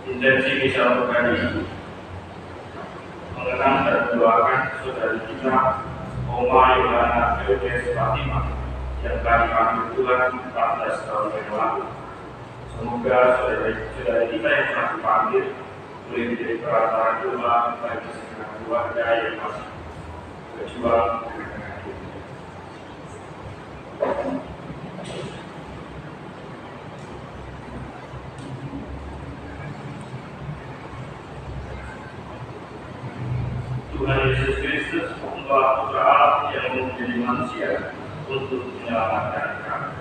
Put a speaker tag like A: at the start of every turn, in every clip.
A: Intensi misa kali ini mengenang dan mendoakan saudari kita Oma Yohana Theodes Fatimah yang telah dipanggil Tuhan 14 tahun yang lalu. Semoga saudari kita yang telah dipanggil boleh menjadi perantara doa bagi segenap keluarga yang masih berjuang dengan hidup. Tuhan Yesus Kristus adalah Putra Allah yang menjadi manusia untuk menyelamatkan kami.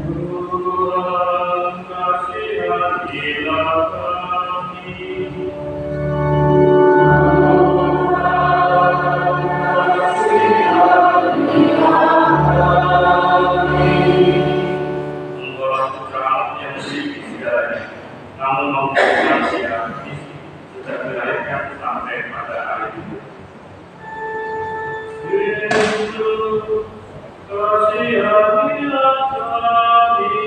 A: Tuhan kasihanilah kami. Engkaulah Putra Allah yang memiliki segalanya, namun mempunyai manusia sejak dilahirkan sampai pada hari itu. Yesus, kasihanilah kami.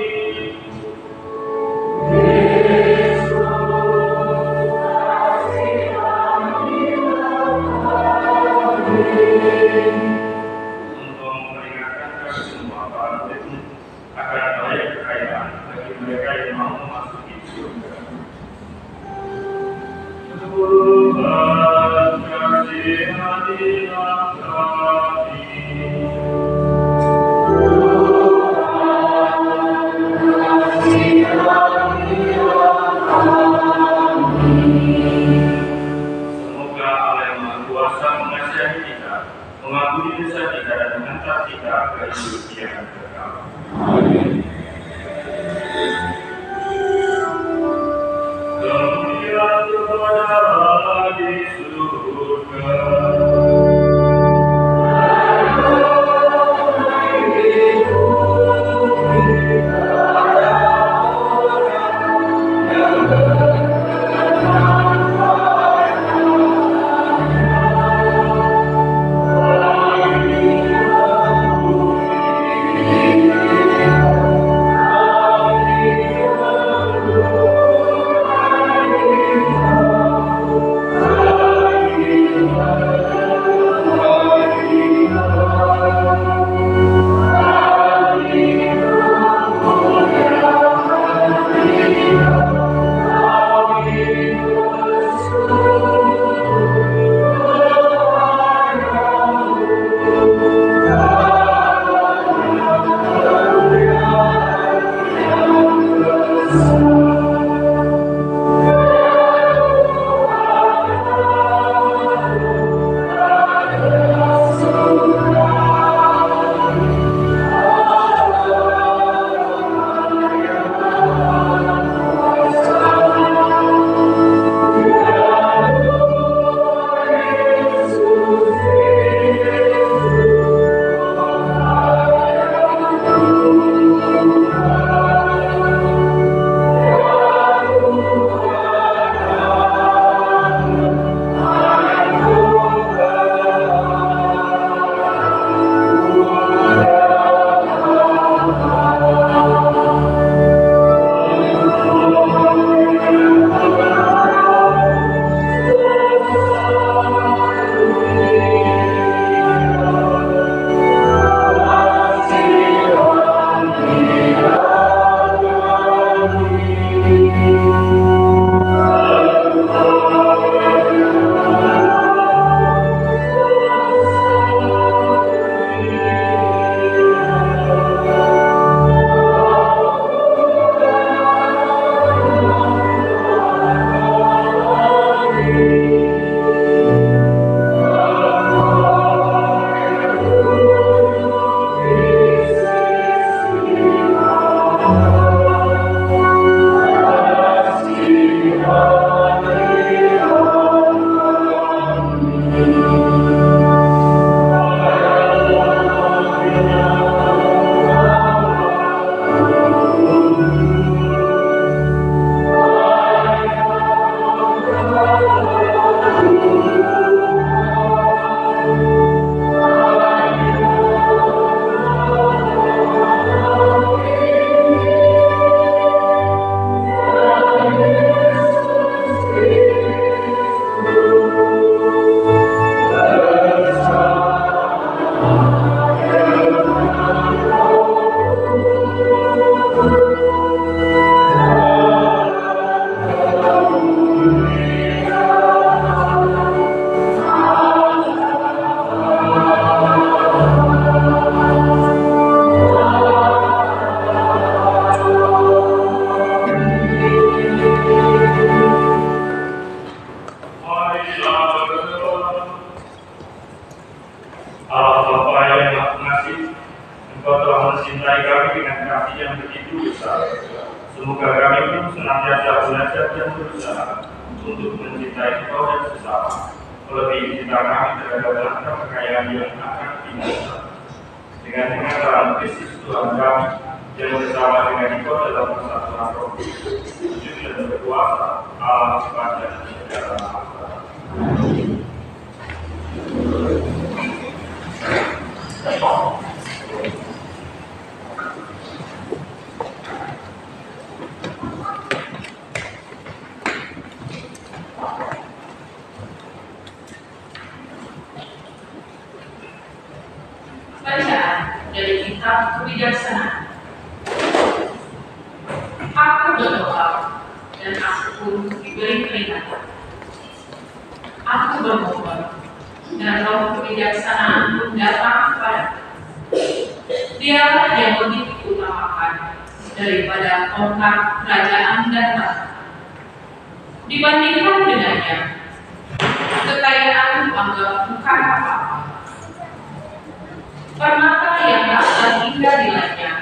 A: Yesus, kasihanilah kami. Untuk memperingatkan kami semua para murid akan banyak kekayaan bagi mereka yang mau memasuki surga. Tuhan kasihanilah kami. Tuhan kita ke hidup yang kekal. Gembira kepada di surga. mencintai kami dengan kasih yang begitu besar. Semoga kami pun senantiasa belajar dan berusaha untuk mencintai Engkau dan sesama, melebihi cinta kami terhadap harta kekayaan yang akan binasa. Dengan pengetahuan Kristus Tuhan kami, yang bersama dengan Engkau dalam persatuan Roh Kudus, sujud dan berkuasa Allah kepada segala masa.
B: Bacaan dari kitab Kebijaksanaan. Aku berdoa dan aku pun diberi peringatan. Aku bermohon dan roh kebijaksanaan pun datang kepadaku. Dialah yang lebih diutamakan daripada tongkat kerajaan dan tahta. Dibandingkan dengannya, kekayaan anggap bukan apa-apa. Permata yang tak indah nilainya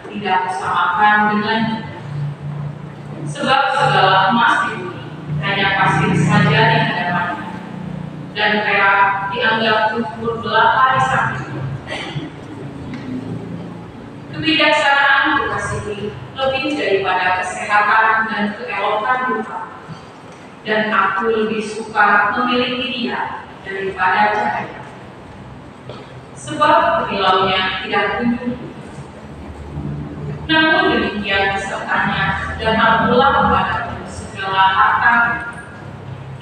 B: tidak kusamakan dengannya. Sebab segala emas di bumi hanya pasir saja di hadapannya, dan perak dianggap lumpur belaka di sampingnya. Kebijaksanaan kukasihi lebih daripada kesehatan dan keelokan rupa, dan aku lebih suka memiliki dia daripada cahaya. Sebab kilaunya tidak kunjung. Namun demikian besertanya datanglah kepadaku segala harta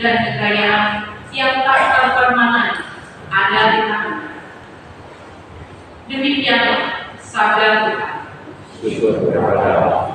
B: dan kekayaan yang tak terpermanen ada di tangan. Demikianlah sabda Tuhan.
C: Syukur kepada Allah.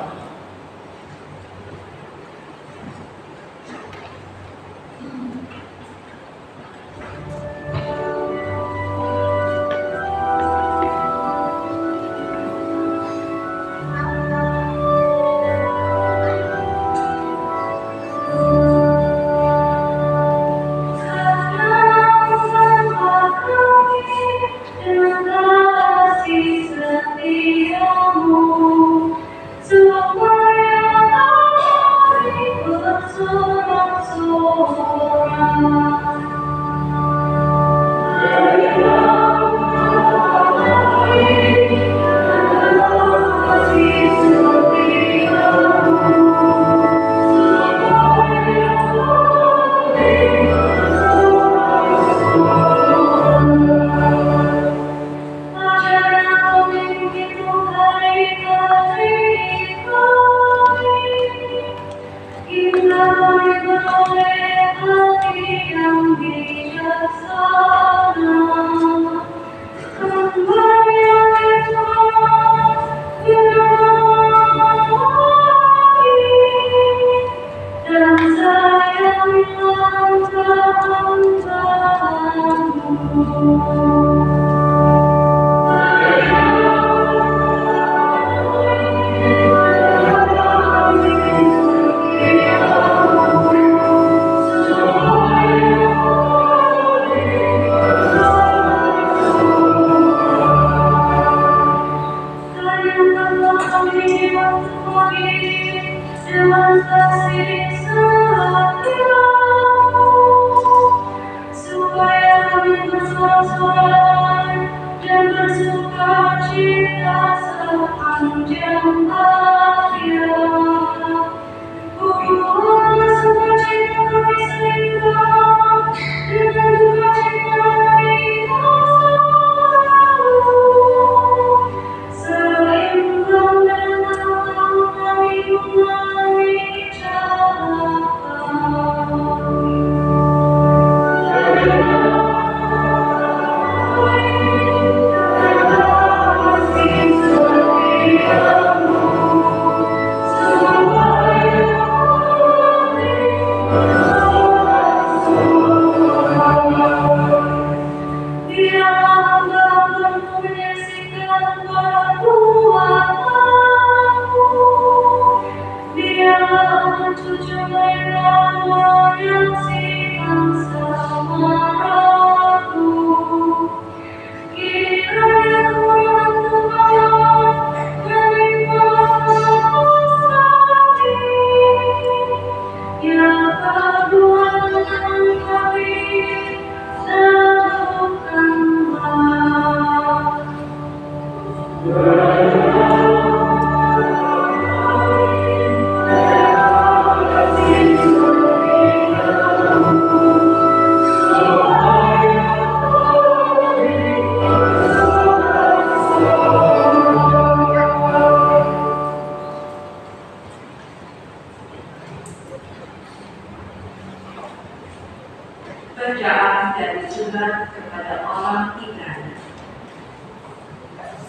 B: Bacaan dari surat kepada orang Ibrani.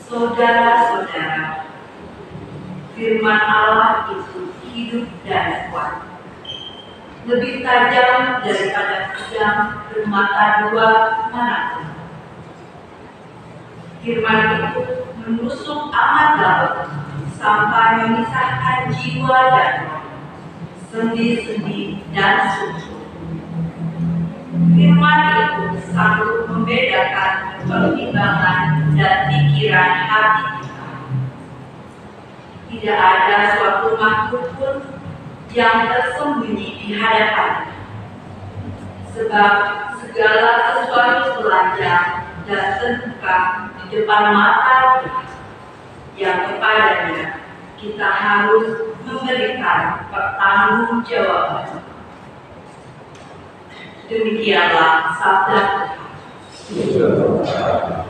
B: Saudara-saudara, firman Allah itu hidup dan kuat, lebih tajam daripada pedang bermata dua manapun. Firman itu menusuk amat dalam sampai memisahkan jiwa dan roh, sendi-sendi dan sumsum, Firman itu selalu membedakan pertimbangan dan pikiran hati kita. Tidak ada suatu makhluk pun yang tersembunyi di hadapan, sebab segala sesuatu telanjang dan terbuka di depan mata kita, yang kepadanya kita harus memberikan pertanggungjawaban. Demikianlah sabda Tuhan.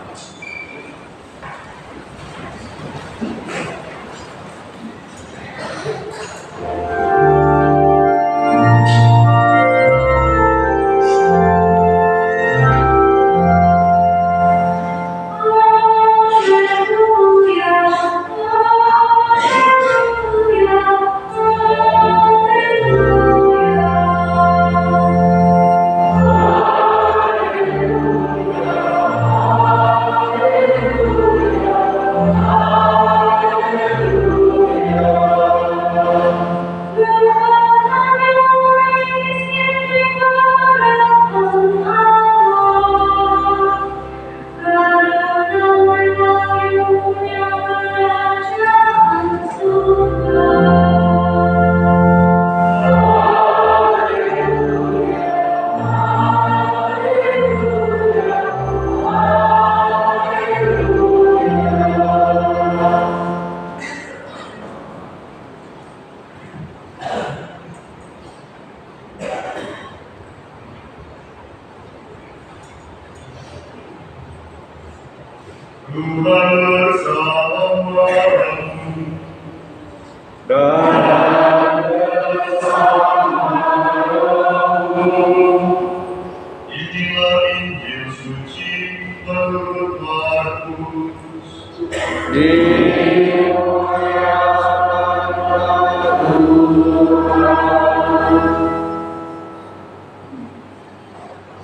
A: Tuhan bersama-mu
C: dan bersama-mu.
A: Inilah Injil suci menurut Markus.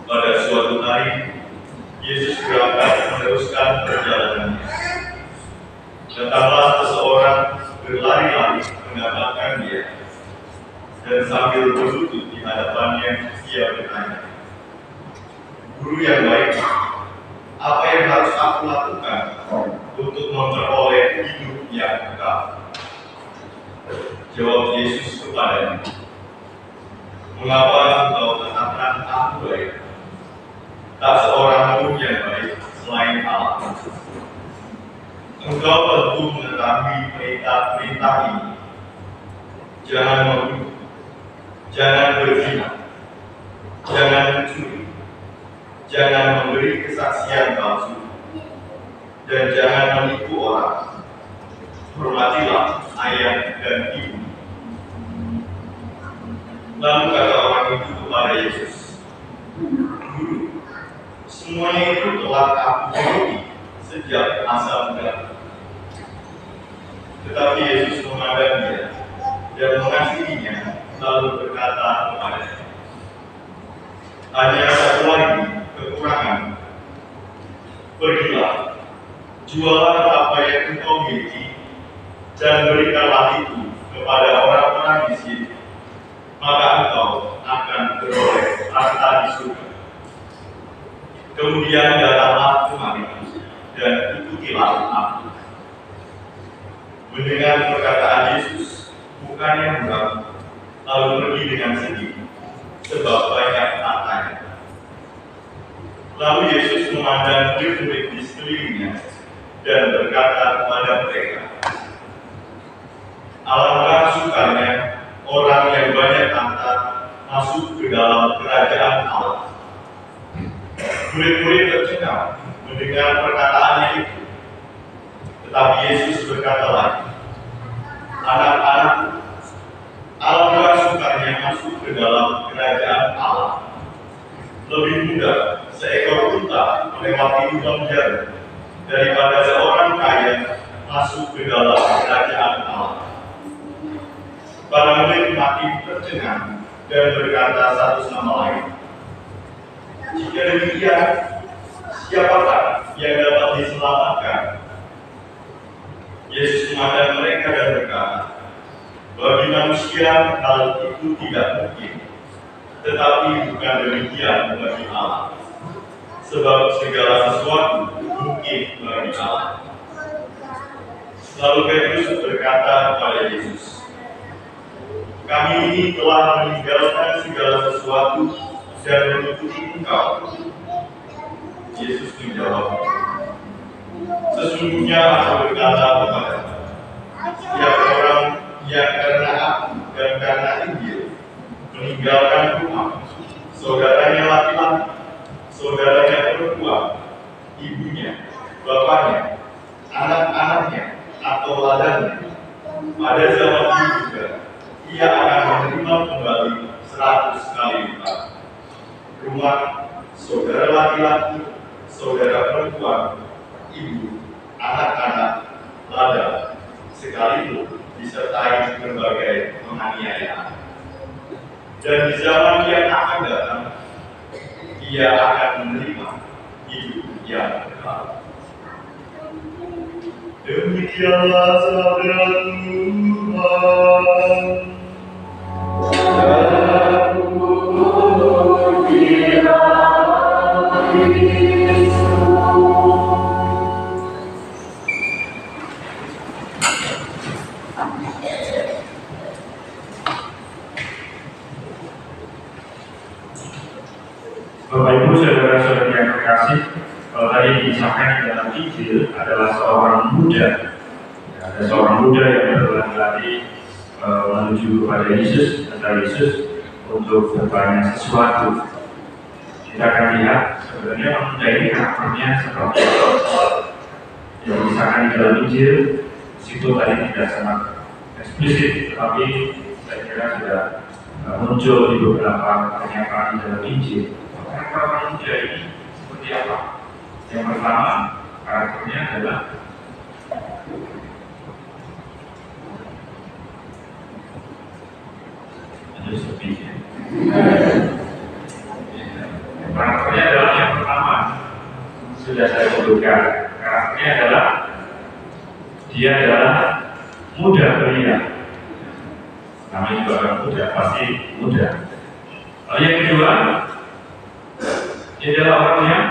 A: Pada suatu hari, Yesus berangkat meneruskan perjalanannya. Datanglah seseorang berlari-lari mendapatkan dia, dan sambil berlutut di hadapannya, ia bertanya, "Guru yang baik, apa yang harus aku lakukan untuk memperoleh hidup yang kekal?" Jawab Yesus kepadanya, "Mengapa engkau katakan aku baik? Tak seorang pun yang baik selain Allah. Engkau tentu mengetahui perintah ini. Jangan membunuh, jangan berzina, jangan mencuri, jangan memberi kesaksian palsu, dan jangan menipu orang. Hormatilah ayah dan ibu." Lalu kata orang itu kepada Yesus, "Guru, semuanya itu telah aku penuhi sejak masa muda." Tetapi Yesus memandang dia dan mengasihinya, lalu berkata kepadanya, "Hanya satu lagi kekurangan. Pergilah, jualah apa yang engkau miliki, dan berikanlah itu kepada orang-orang miskin, maka engkau akan beroleh harta di surga. Kemudian datanglah kemari dan ikutilah aku." Mendengar perkataan Yesus, mukanya muram, lalu pergi dengan sedih, sebab banyak hartanya. Lalu Yesus memandang murid-murid di sekelilingnya dan berkata kepada mereka, "Alangkah sukanya orang yang banyak harta masuk ke dalam kerajaan Allah." Murid-murid tercengang mendengar perkataannya itu. Tetapi Yesus berkata lagi, "Anak-anak, alangkah sukanya masuk ke dalam kerajaan Allah. Lebih mudah seekor unta melewati lubang jarum daripada seorang kaya masuk ke dalam kerajaan Allah." Para murid makin tercengang dan berkata satu sama lain, "Jika demikian, siapakah yang dapat diselamatkan?" Yesus memandang mereka dan berkata, "Bagi manusia hal itu tidak mungkin,
C: Tetapi bukan demikian bagi Allah, sebab segala sesuatu mungkin bagi Allah. Lalu Petrus berkata kepada Yesus, "Kami ini telah meninggalkan segala sesuatu dan mengikuti Engkau." Yesus menjawab, "Sesungguhnya aku berkata kepadamu, tiap orang yang karena aku dan karena Injil meninggalkan rumah, saudaranya laki-laki, saudaranya perempuan, ibunya, bapaknya, anak-anaknya, atau ladangnya, pada zaman itu juga ia akan menerima kembali 100 kali lipat. Rumah, saudara laki-laki, saudara perempuan, ibu, anak-anak, ladang, sekalipun disertai berbagai penganiayaan. Dan di zaman yang akan datang, ia akan menerima hidup yang kekal." Demikianlah sabda
A: Bapak Ibu, saudara-saudari yang terkasih, kalau tadi disahkan di dalam Injil adalah seorang muda. Ada seorang muda yang berlari-lari menuju kepada Yesus, kata Yesus, untuk bertanya sesuatu. Kita akan lihat sebenarnya pemuda ini karakternya seperti apa. Yang disahkan di dalam Injil, situ tadi tidak sangat eksplisit, tetapi saya kira sudah muncul di beberapa pernyataan di dalam Injil. Karakter manusia ini seperti apa? Yang pertama, karakternya adalah sepi. Karakternya adalah yang pertama, sudah saya sebutkan. Karakternya adalah dia adalah muda belia. Namanya juga orang muda, pasti muda. Lalu yang kedua, dia adalah orang yang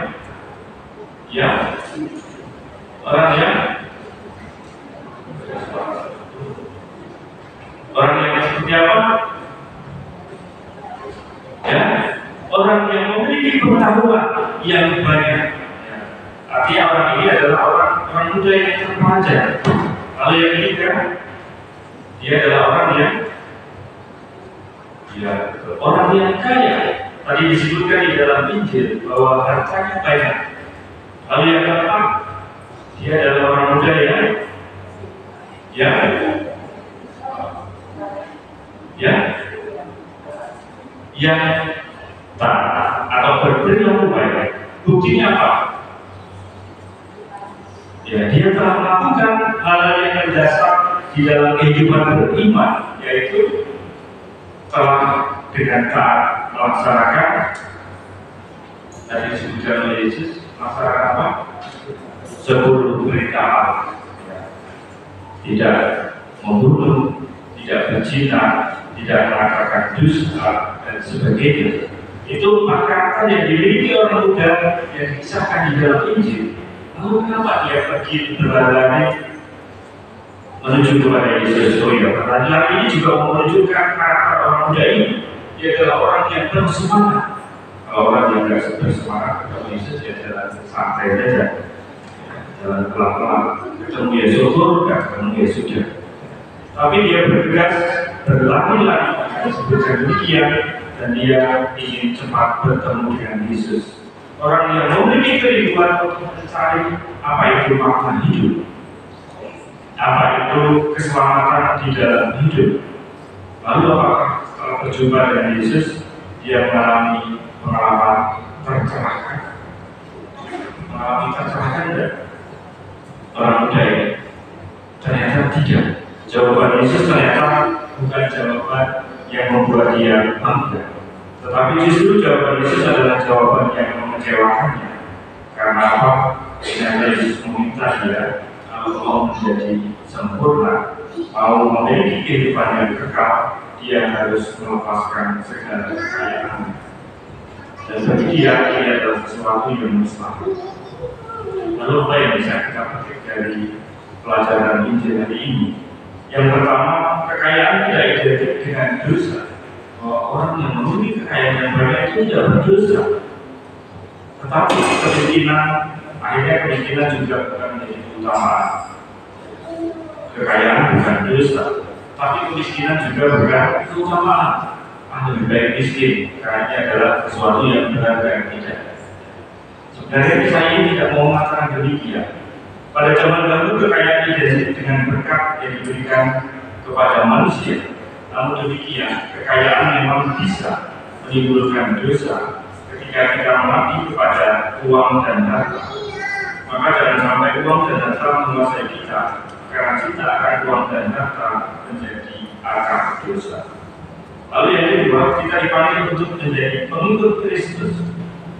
A: seperti apa? Ya, orang yang memiliki pengetahuan yang banyak. Artinya orang ini adalah orang muda yang terpelajar. Lalu yang ketiga, dia adalah orang yang kaya. Tadi disebutkan di dalam Injil bahwa hartanya banyak. Lalu yang keempat, dia adalah orang muda yang taat atau berperilaku baik. Buktinya apa? Ya, dia telah melakukan hal yang mendasar di dalam kehidupan beriman, yaitu telah dengan taat melaksanakan tadi disebutkan oleh Yesus, melaksanakan apa? 10 perintah Allah. Tidak membunuh, tidak berzina, tidak melakukan dusta dan sebagainya. Itu karakter yang dimiliki orang muda yang disahkan di dalam Injil. Lalu kenapa dia pergi berlari menuju kepada Yesus? Oh ya, pertanyaan ini juga menunjukkan karakter orang muda ini. Dia adalah orang yang bersemangat. Kalau orang yang tidak bersemangat ketemu Yesus, dia jalan santai saja, jalan pelan-pelan. Ketemu Yesus surga, ketemu Yesus sudah. Tapi dia bergegas berlari-lari, disebutkan demikian, dan dia ingin cepat bertemu dengan Yesus. Orang yang memiliki kehidupan untuk mencari apa itu makna hidup, apa itu keselamatan di dalam hidup. Lalu apakah setelah berjumpa dengan Yesus, dia mengalami pengalaman tercerahkan? Mengalami tercerahkan tidak? Orang muda ini ternyata tidak. Jawaban Yesus ternyata bukan jawaban yang membuat dia bangga, tetapi justru jawaban Yesus adalah jawaban yang mengecewakannya. Karena apa? Karena Yesus meminta dia kalau mau menjadi sempurna, mau memiliki kehidupan yang kekal, dia harus melepaskan segala kekayaan. Dan bagi dia, ini adalah sesuatu yang mustahil. Lalu apa yang bisa kita petik dari pelajaran Injil hari ini? Yang pertama, kekayaan tidak identik dengan dosa. Orang yang memiliki kekayaan yang banyak itu tidak berdosa. Tetapi kemiskinan, akhirnya kemiskinan juga bukan menjadi keutamaan. Kekayaan bukan dosa, tapi kemiskinan juga bukan keutamaan. Lebih baik miskin, karena ini adalah sesuatu yang berharga yang tidak. Sebenarnya saya ini tidak mau mengatakan demikian. Pada zaman dahulu kekayaan identik dengan berkat yang diberikan kepada manusia. Namun demikian, kekayaan memang bisa menimbulkan dosa ketika kita mengabdi kepada uang dan harta. Maka jangan sampai uang dan harta menguasai kita, karena kita akan uang dan harta menjadi akar dosa. Lalu yang kedua, kita dipanggil untuk menjadi pengikut Kristus,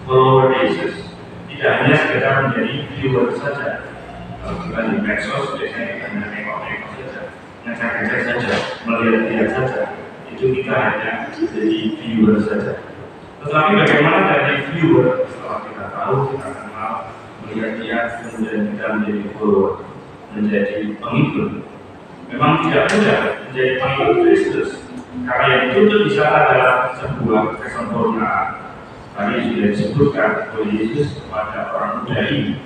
A: follower Yesus. Tidak hanya sekedar menjadi viewer saja. Kalau kita di medsos, biasanya kita hanya nengok-nengok saja, ngecek-ngecek saja, melihat dia saja. Itu kita hanya menjadi viewer saja. Tetapi bagaimana dari viewer, setelah kita tahu, kita kenal, melihat dia, kemudian kita menjadi follower, menjadi pengikut. Memang tidak mudah menjadi pengikut Kristus. Karena yang dituntut di sana adalah sebuah kesempurnaan. Tadi sudah disebutkan oleh Yesus kepada orang muda ini.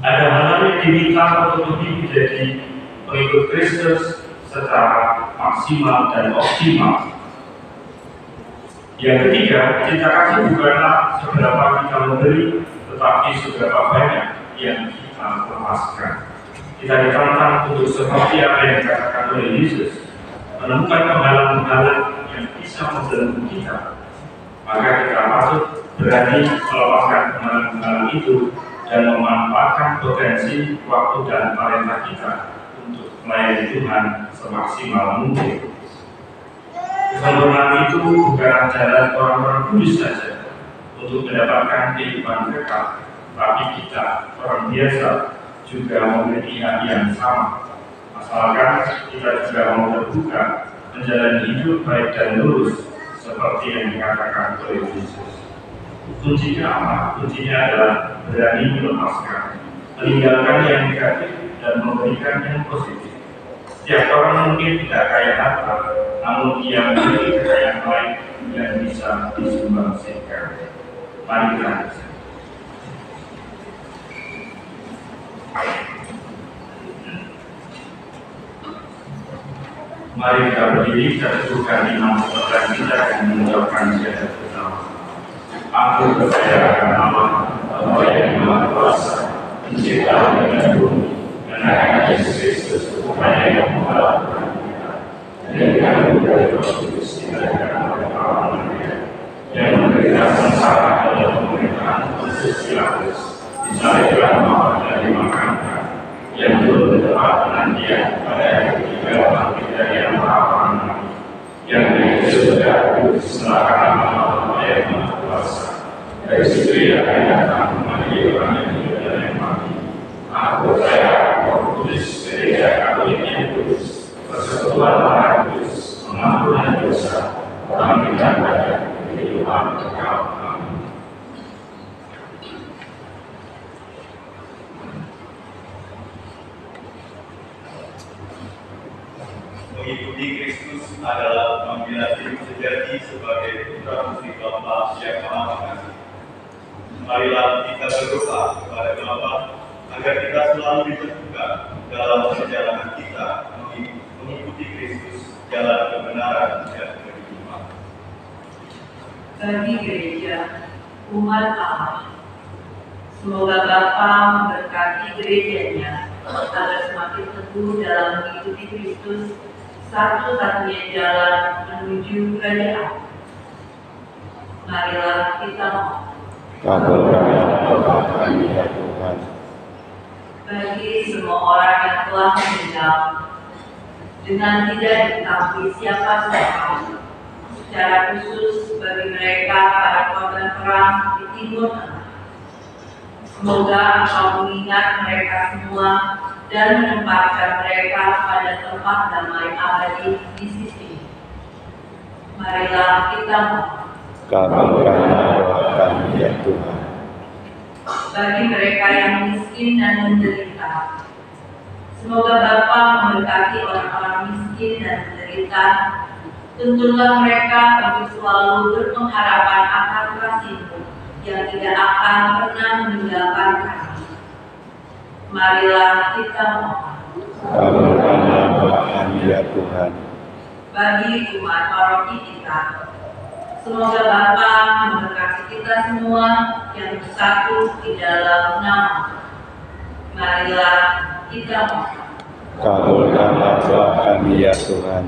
A: Ada hal-hal yang diminta untuk lebih menjadi pengikut Kristus secara maksimal dan optimal. Yang ketiga, cinta kasih bukanlah seberapa kita memberi, tetapi seberapa banyak yang kita lepaskan. Kita ditantang untuk seperti apa yang dikatakan oleh Yesus, menemukan penghalang-penghalang yang bisa membelenggu kita. Maka kita patut berani melepaskan penghalang-penghalang itu dan memanfaatkan potensi waktu dan talenta kita untuk melayani Tuhan semaksimal mungkin. Kesempurnaan itu bukan jalan orang-orang kudus saja untuk mendapatkan kehidupan kekal, tapi kita orang biasa juga memiliki hak yang sama. Asalkan kita juga mau terbuka menjalani hidup baik dan lurus seperti yang dikatakan oleh Yesus. Kuncinya apa? Kuncinya adalah berani melepaskan, meninggalkan yang negatif dan memberikan yang positif. Setiap orang mungkin tidak kaya harta, namun ia memiliki kekayaan lain yang bisa disumbangsikan. Mari kita Mari kita berdiri, kita teguhkan iman kepercayaan kita dan mengucapkan syahadat bersama. Aku percaya akan Allah, Bapa yang Maha Kuasa, Pencipta langit dan bumi, dan akan Yesus Kristus, Putranya yang mengalahkan kita. Dan kami dari Roh Kudus diadakan oleh pengalaman-Nya, yang menderita sengsara dalam pemerintahan Pontius Pilatus, disalibkan maut dan dimakamkan, yang belum mendapat penantian pada hari ketiga bangkit dari antara orang mati, yang dari surga duduk sebelah kanan Allah yang Maha Kuasa. Dari situ ia akan datang memanggil orang yang hidup dan yang mati. Aku percaya Roh Kudus, Gereja Katolik yang kudus, persekutuan Darah Kudus, pengampunan dosa, kebangkitan badan, kehidupan kekal. Amin.
C: Mengikuti Kristus adalah panggilan hidup sejati sebagai putra putri Bapa yang Maha Pengasih. Marilah kita berdoa kepada Bapa agar kita selalu diteguhkan dalam perjalanan kita mengikuti Kristus, jalan kebenaran dan kehidupan.
B: Bagi gereja, umat Allah, semoga Bapa memberkati gerejanya agar semakin teguh dalam mengikuti Kristus, satu-satunya jalan menuju kerajaan. Marilah kita mohon.
D: Kabulkanlah kami ya Tuhan.
B: Bagi semua orang yang telah meninggal dengan tidak diketahui siapa-siapa, secara khusus bagi mereka para korban perang di Timur Tengah, semoga Engkau mengingat mereka semua dan menempatkan mereka pada tempat damai abadi di sisi. Marilah kita mohon.
D: Kabulkanlah doa kami ya Tuhan.
B: Bagi mereka yang miskin dan menderita, semoga Bapa memberkati orang-orang miskin dan menderita. Tuntunlah mereka untuk selalu berpengharapan akan kasih-Mu yang tidak akan pernah meninggalkan kami. Marilah kita mohon.
D: Kabulkanlah doa kami ya Tuhan.
B: Bagi umat paroki kita, semoga Bapa memberkati kita semua yang bersatu di dalam nama. Marilah kita mohon.
D: Kabulkanlah doa kami ya Tuhan.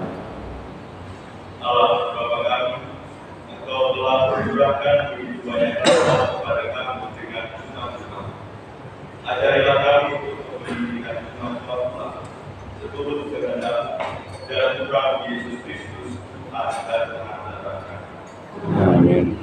C: Allah Bapa kami, Engkau telah mencurahkan begitu banyak rahmat kepada kami dengan sunnah-sunnah. Ajarilah kami untuk meninggikan sunnah-sunnah seturut kehendak dan Putra Yesus Kristus agar mengantarkan.
D: Amin.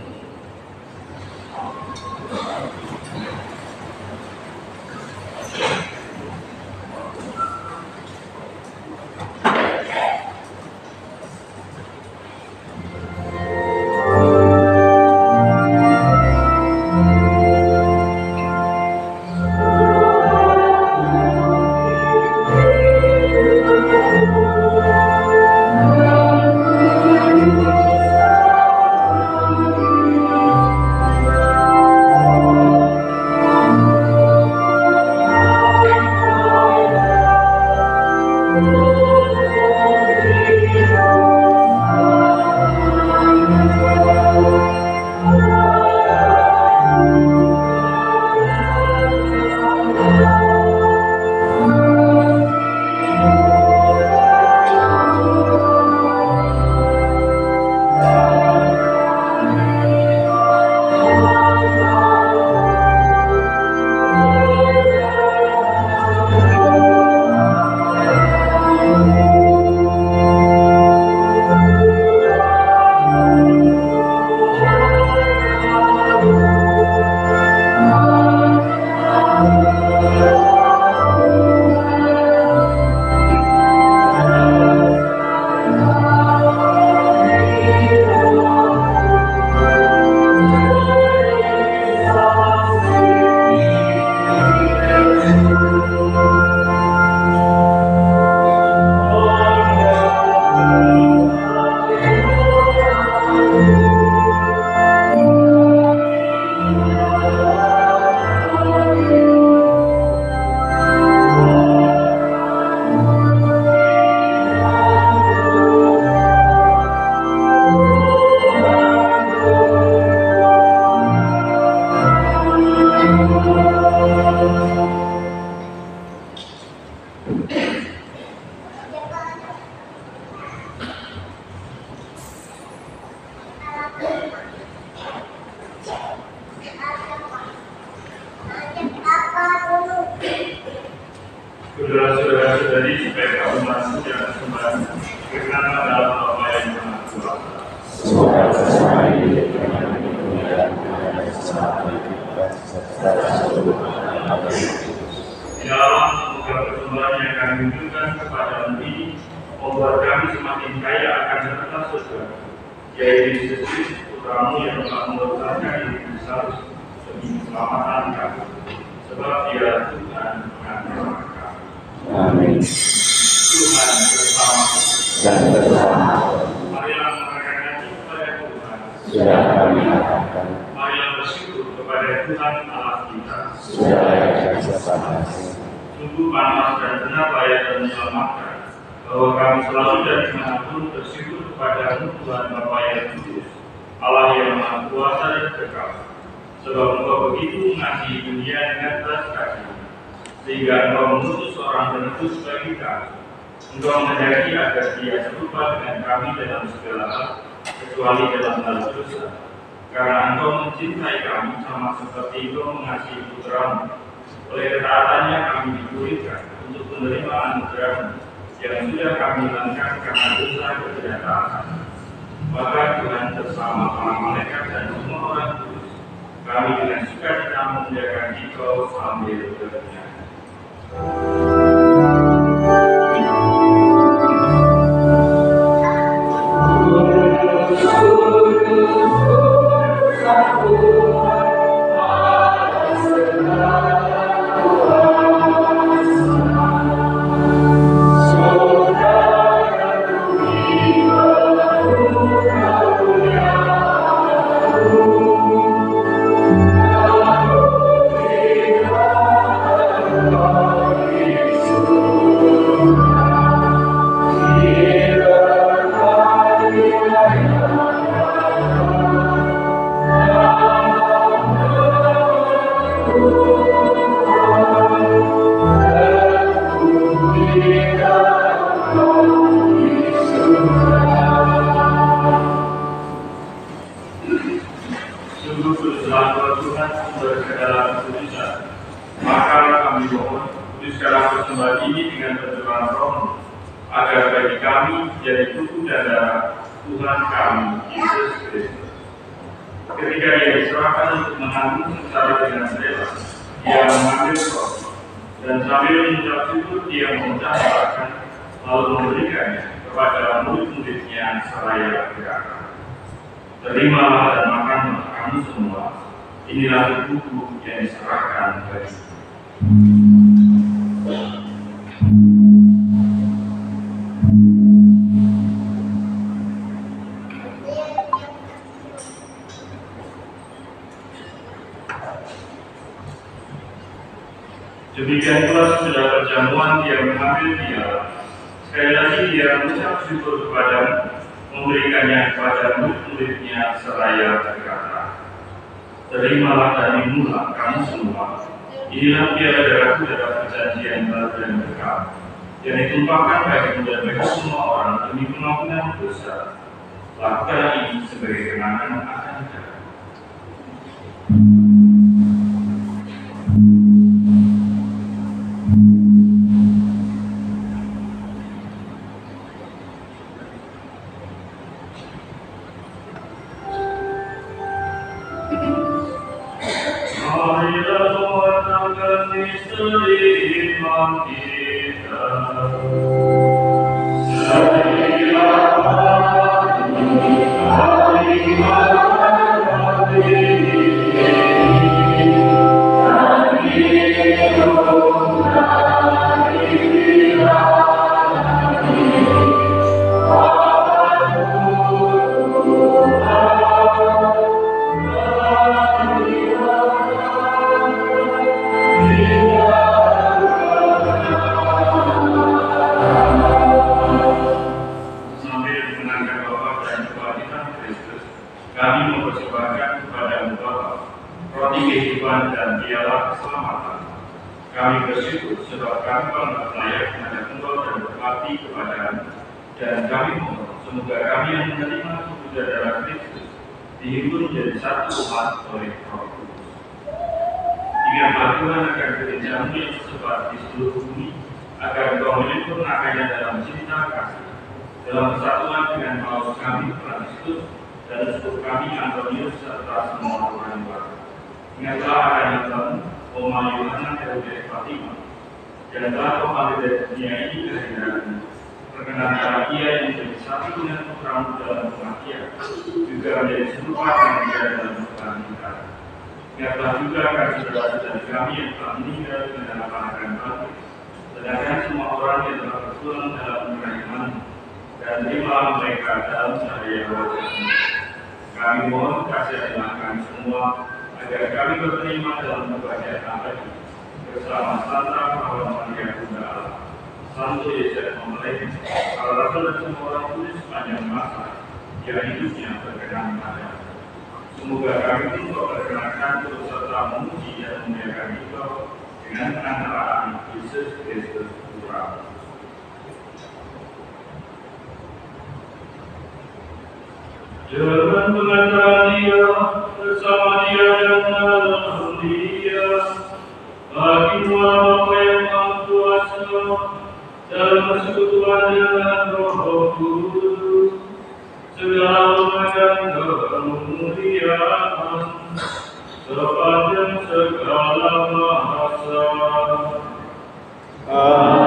A: Saudara-saudari, supaya kamu masuk yang kembali berkenan dalam apa yang Maha Kuasa.
D: Semoga sesuai dengan kemuliaan dan keselamatan kita serta seluruh anak
A: Ya Allah, semoga persembahan yang kami tunjukkan kepada-Mu ini membuat kami semakin kaya akan harta surga, yaitu Yesus Putra-Mu yang telah mengorbankan diri besar demi keselamatan kami, sebab Dia Tuhan pengantara kami.
D: Amin.
A: Tuhan bersama
D: Dan bersama
A: marilah mengerahkan hati kepada Tuhan.
D: sudah kami katakan,
A: Marilah bersyukur kepada Tuhan Allah kita.
D: sudah layak jasa pada
A: Sungguh panas dan benar layak dan menyelamatkan, bahwa kami selalu dan dimanapun bersyukur kepada-Mu Tuhan Bapa yang kudus, Allah yang Maha Kuasa dan kekal. Sebab Engkau begitu mengasihi dunia dengan belas kasih, sehingga Engkau mengutus seorang penebus bagi kami. Engkau menghendaki agar Dia serupa dengan kami dalam segala hal, kecuali dalam hal dosa. Karena Engkau mencintai kami sama seperti Engkau mengasihi Putra-Mu. Oleh ketaatannya kami dipulihkan untuk menerima anugerah-Mu yang sudah kami hilangkan karena dosa ketidaktaatan. Maka Tuhan bersama para malaikat dan semua orang kudus, kami dengan sukacita memuliakan Engkau sambil bernyanyi.
D: Tuhan.
A: tubuh dan darah Tuhan kami, Yesus Kristus. Ketika Ia diserahkan untuk menanggung sengsara dengan rela, Ia mengambil roti, dan sambil mengucap syukur Dia memecah-belahkan, lalu memberikannya kepada murid-muridnya seraya berkata, "Terimalah dan makanlah kamu semua, inilah tubuhku yang diserahkan bagimu." Demikian pula sesudah perjamuan Dia mengambil piala. Sekali lagi Dia mengucap syukur kepadamu, memberikannya kepada murid-muridnya seraya berkata, "Terimalah dan minumlah kamu semua, inilah piala darahku dalam perjanjian baru dan kekal, yang ditumpahkan bagimu dan bagi semua orang demi pengampunan dosa. Lakukanlah ini sebagai kenangan akan darah." Marilah mewartakan misteri iman kita. Kami mempersembahkan kepadamu Bapa, roti kehidupan dan piala keselamatan. Kami bersyukur sebab kami bangga layak menghadap Engkau dan berbakti kepadamu. Dan kami mohon semoga kami yang menerima tubuh dan darah Kristus dihimpun menjadi satu umat oleh Roh Kudus. Ingatlah Tuhan akan gereja-Mu yang tersebar di seluruh bumi, agar Engkau menyempurnakannya dalam cinta kasih, dalam persatuan dengan Paulus kami Fransiskus dan untuk kami Antonius serta semua orang baru. Ingatlah akan Tuhan, Oma Yohana Herodes Fatima, dan telah memanggil dari dunia ini ke hadirat-Mu. Perkenankanlah ia yang menjadi satu dengan putra-Mu dalam kematian, juga menjadi serupa dengan dia dalam kebangkitan. Ingatlah juga kasih saudara-saudara kami yang telah meninggal dengan dalam akan bangkit, sedangkan semua orang yang telah berpulang dalam kerahiman-Mu, dan terimalah mereka dalam cahaya wajah-Mu. Kami mohon kasihilah kami semua, agar kami berterima dalam kebahagiaan abadi bersama Santa Paula Maria Bunda Allah, Santo Yosef Mempelai, para rasul dan semua orang kudus sepanjang masa yang hidupnya berkenan pada. Semoga kami pun berkenakan turut serta memuji dan memuliakan Engkau dengan perantaraan Yesus Kristus Putra. Jangan pengantaran Dia bersama Dia dan dalam Dia, bagi Bapa yang Maha Kuasa dalam persekutuan dengan Roh Kudus, segala pemegang kemuliaan sepanjang segala masa. Amin.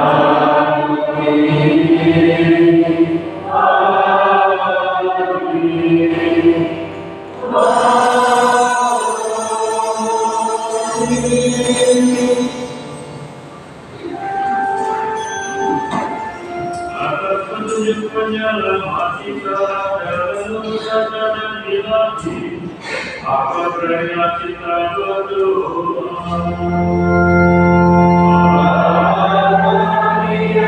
A: Atas petunjuk penyelamat kita dalam dosa dan ilahi, apa beranilah kita berdoa.
E: Amin.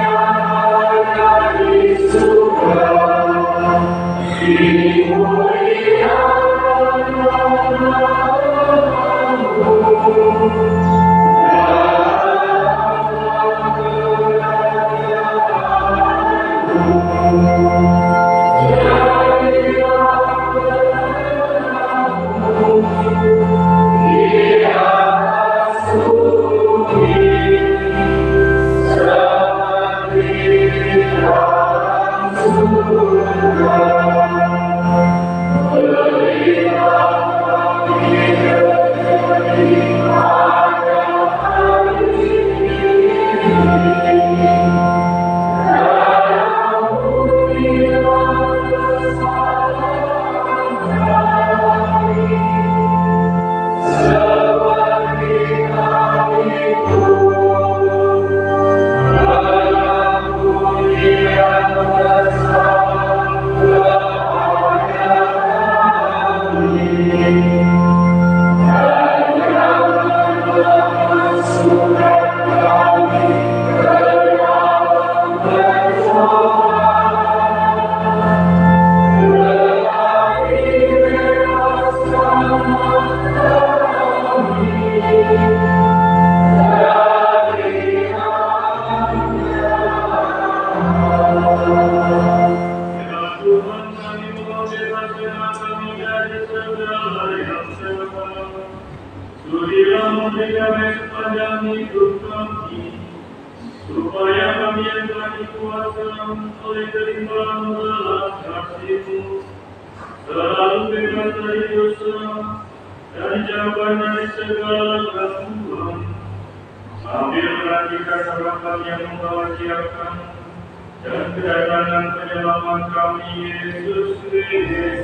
A: dan kedatangan penyelamat kami Yesus Kristus.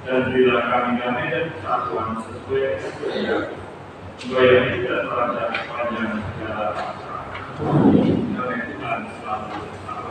A: Dan bila kami damai dan persatuan sesuai dengan supaya tidak terasa sepanjang segala masa. Damai Tuhan selalu bersama.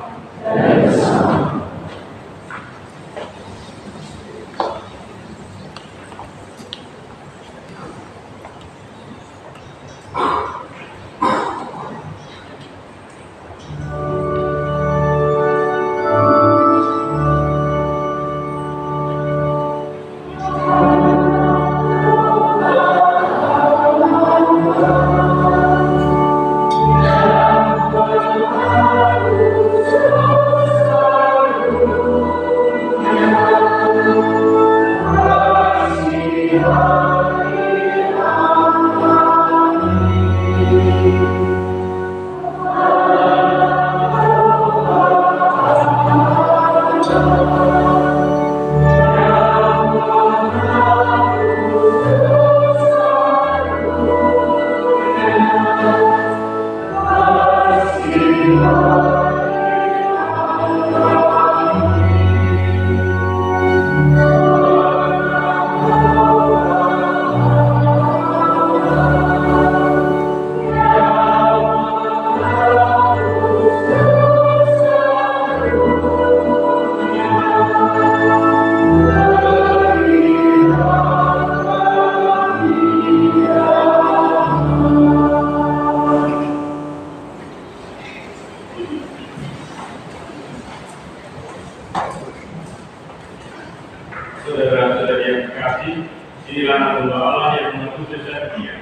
A: Saudara-saudari yang terkasih, inilah hamba Allah yang mengutus Dia.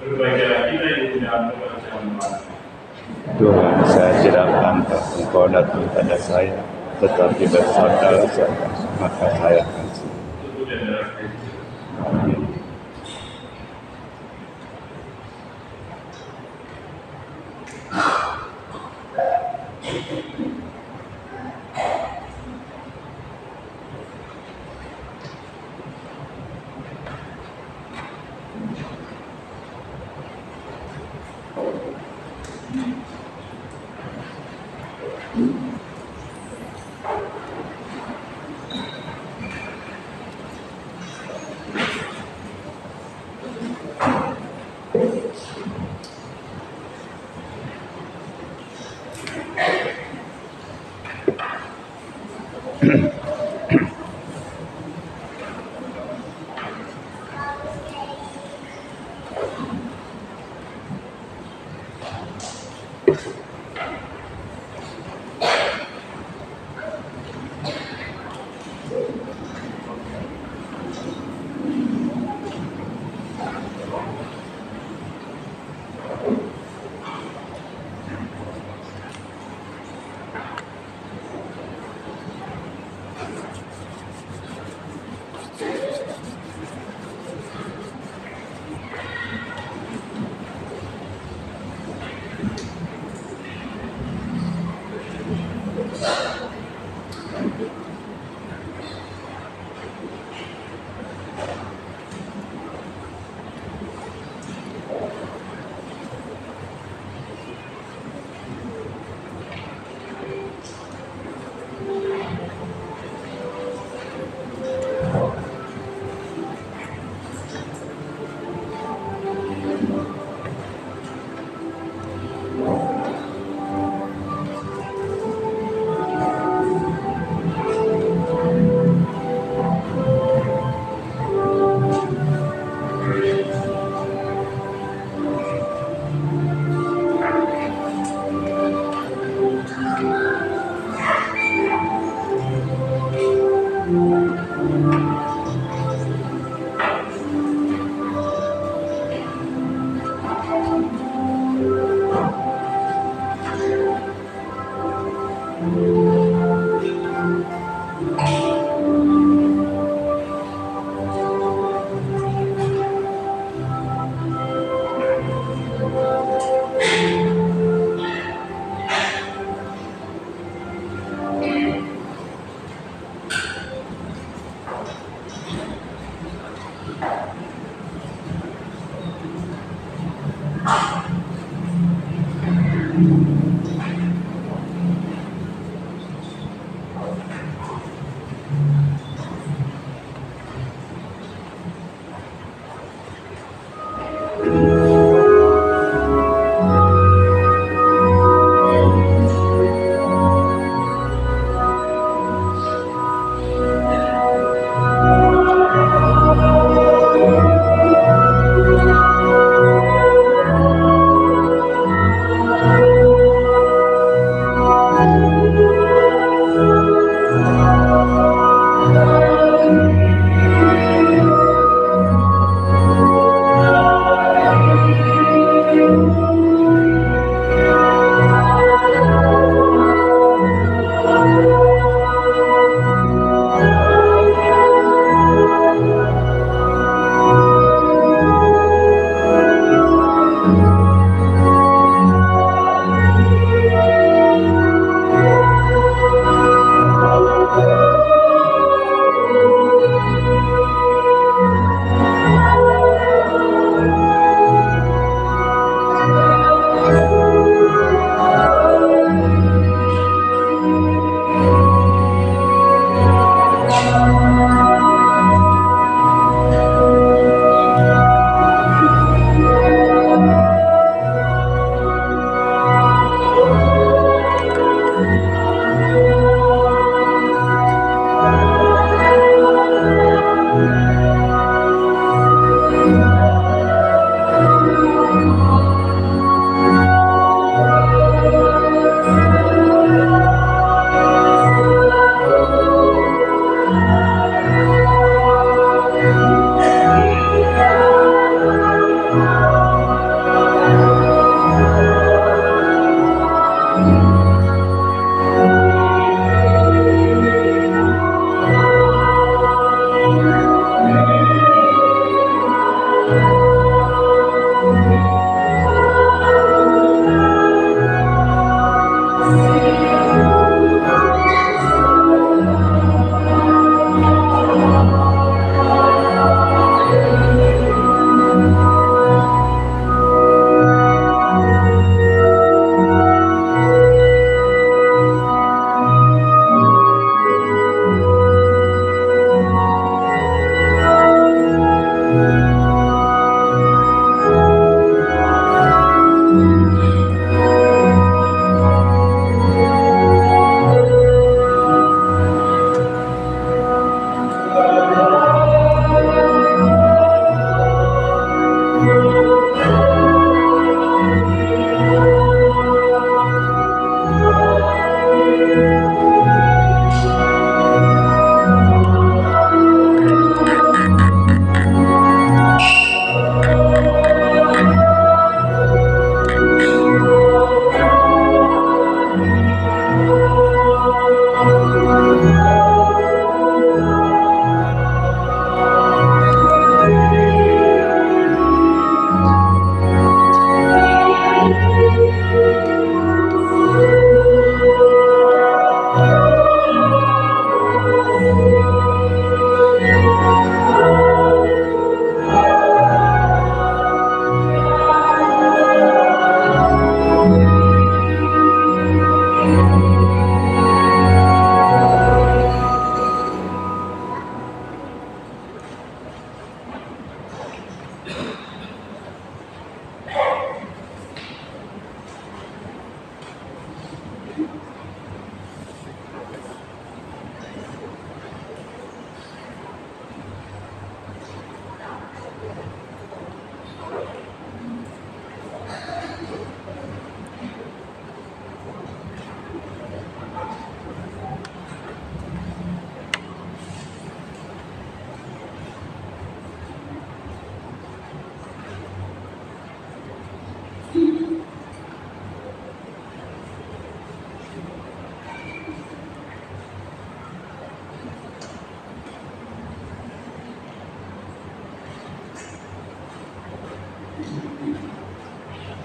A: Berbahagialah kita yang diundang kepada zaman.
D: Tuhan, saya tidak pantas Engkau datang pada saya, tetapi bersabdalah saja, maka saya akan sembuh.
A: Tubuh dan darah Kristus.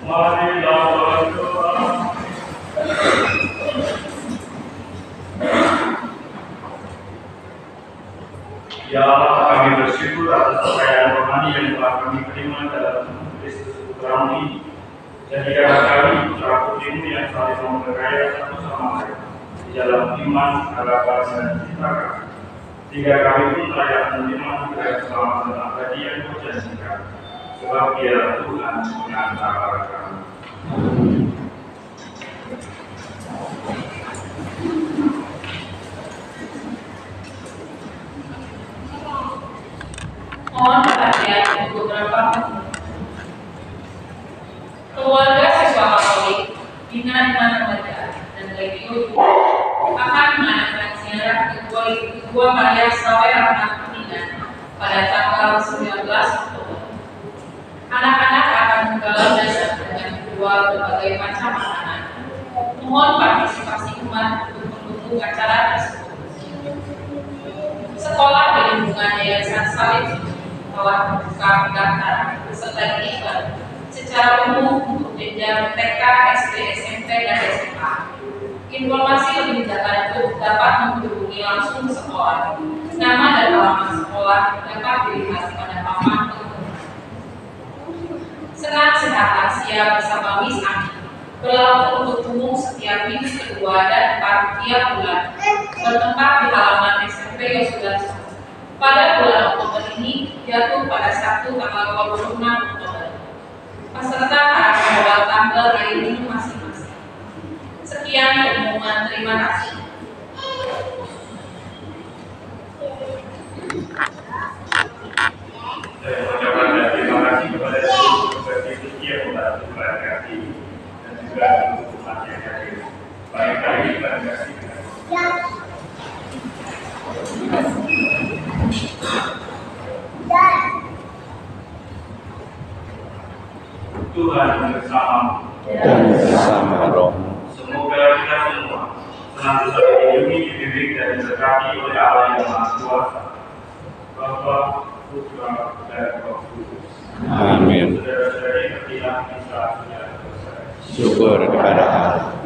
A: Marilah berdoa. Ya Allah, kami bersyukur atas kekayaan rohani yang telah kami terima dalam Kristus Putra ini. Jadikanlah kami putra putrimu yang saling memperkaya satu sama lain di dalam iman, harapan, dan cinta kasih. Sehingga kami pun layak menerima keselamatan abadi yang Kau janjikan. Sebab Dia Tuhan pengantara kami.
B: Mohon perhatian untuk beberapa menit. Keluarga siswa Katolik, Bina Iman Remaja, dan Legio akan mengadakan ziarah kedua Maria Sawe Anak Pembina pada tanggal 19 Oktober. Anak-anak akan menggalau dasar dengan kedua berbagai macam makanan. Mohon partisipasi umat untuk mendukung acara tersebut. Sekolah di lingkungan Yayasan Salib telah membuka pendaftaran peserta didik secara umum untuk jenjang TK, SD, SMP, dan SMA. Informasi lebih lanjut dapat menghubungi langsung sekolah. Nama dan alamat sekolah dapat dilihat pada papan penghubung. Senat Sehat Lansia bersama Miss Ani berlaku untuk umum setiap minggu kedua dan 4 tiap bulan, bertempat di halaman SMP Yosudarso. Pada bulan Oktober ini jatuh pada Sabtu tanggal 26 Oktober. Peserta harus membawa tanggal air minum masing-masing. Sekian pengumuman, terima kasih.
A: Saya mengucapkan terima kasih kepada seluruh institusi yang membantu klarifikasi dan juga untuk umat yang hadir. Baik-baik klarifikasi. Tuhan bersamamu
D: dan bersama roh.
A: Semoga kita semua senantiasa dilindungi, dibimbing, dan diberkati oleh Allah yang Maha Kuasa, Bapa, Putra, dan Roh Kudus.
D: Amin.
A: Saudara-saudari terpilih bisa selesai.
D: Syukur kepada Allah.